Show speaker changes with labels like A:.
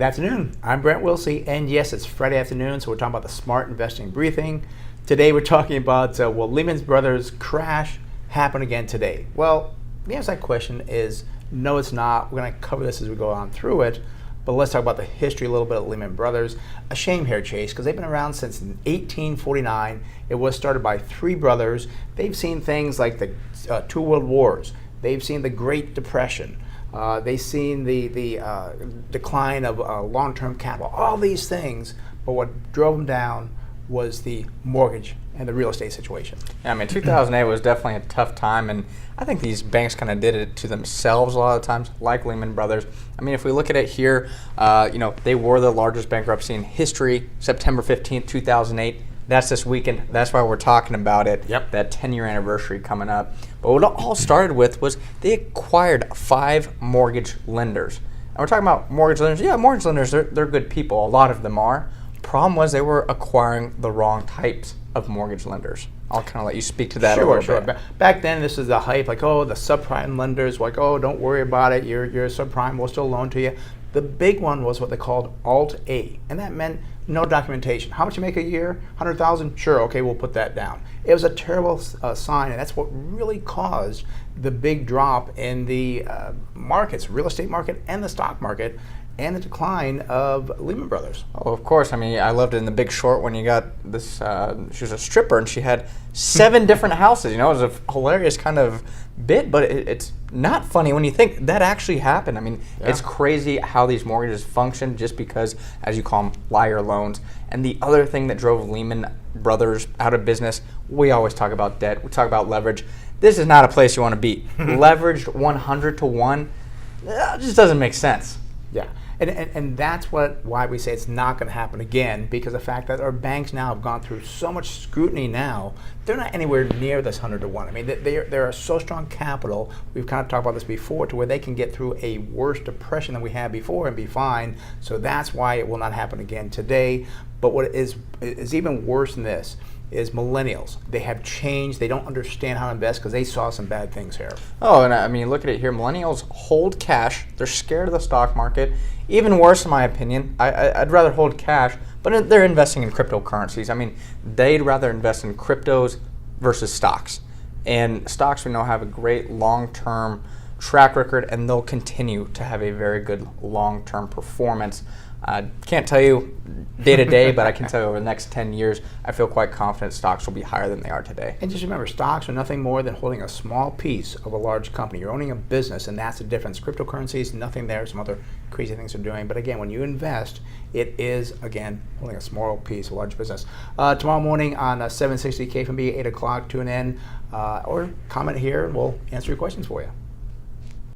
A: Good afternoon. I'm Brent Wilsey, and yes, it's Friday afternoon, so we're talking about the Smart Investing Briefing. Today we're talking about will Lehman Brothers crash happen again today? Well, the answer to that question is no, it's not. We're going to cover this as we go on through it, but let's talk about the history a little bit of Lehman Brothers. A shame here, Chase, because they've been around since 1849. It was started by three brothers. They've seen things like the two world wars. They've seen the Great Depression. They've seen the decline of long-term capital, all these things, but what drove them down was the mortgage and the real estate situation.
B: Yeah, I mean, 2008 was definitely a tough time, and I think these banks kind of did it to themselves a lot of times, like Lehman Brothers. I mean, if we look at it here, they were the largest bankruptcy in history, September 15th, 2008. That's this weekend. That's why we're talking about it.
A: Yep. That
B: 10-year anniversary coming up. But what it all started with was they acquired 5 mortgage lenders. And we're talking about mortgage lenders. Yeah, mortgage lenders, they're good people. A lot of them are. Problem was they were acquiring the wrong types of mortgage lenders. I'll kind of let you speak to that a little bit.
A: Back then, this is the hype, like, oh, the subprime lenders, like, oh, don't worry about it. You're subprime, we'll still loan to you. The big one was what they called Alt-A, and that meant no documentation. How much you make a year? 100,000? Sure, okay, we'll put that down. It was a terrible sign, and that's what really caused the big drop in the markets, real estate market and the stock market, and the decline of Lehman Brothers.
B: Oh, of course. I mean, I loved it in The Big Short when you got this, she was a stripper and she had 7 different houses. You know, it was a hilarious kind of bit, but it's not funny when you think that actually happened. I mean, It's crazy how these mortgages function just because, as you call them, liar loans. And the other thing that drove Lehman Brothers out of business, we always talk about debt. We talk about leverage. This is not a place you want to be. Leveraged 100 to 1, it just doesn't make sense.
A: Yeah. And that's why we say it's not going to happen again, because the fact that our banks now have gone through so much scrutiny now, they're not anywhere near this 100 to 1. I mean, they are so strong capital. We've kind of talked about this before, to where they can get through a worse depression than we had before and be fine. So that's why it will not happen again today. But what is even worse than this is millennials. They have changed. They don't understand how to invest because they saw some bad things here.
B: Oh, and I mean, look at it here. Millennials hold cash. They're scared of the stock market. Even worse, in my opinion, I'd rather hold cash, but they're investing in cryptocurrencies. I mean, they'd rather invest in cryptos versus stocks. And stocks, we know, have a great long-term track record, and they'll continue to have a very good long-term performance. Can't tell you day to day, but I can tell you over the next 10 years, I feel quite confident stocks will be higher than they are today.
A: And just remember, stocks are nothing more than holding a small piece of a large company. You're owning a business, and that's the difference. Cryptocurrencies, nothing there. Some other crazy things they're doing. But again, when you invest, it is, again, holding a small piece of a large business. Tomorrow morning on 760 KFMB, 8 o'clock, tune in or comment here, and we'll answer your questions for you.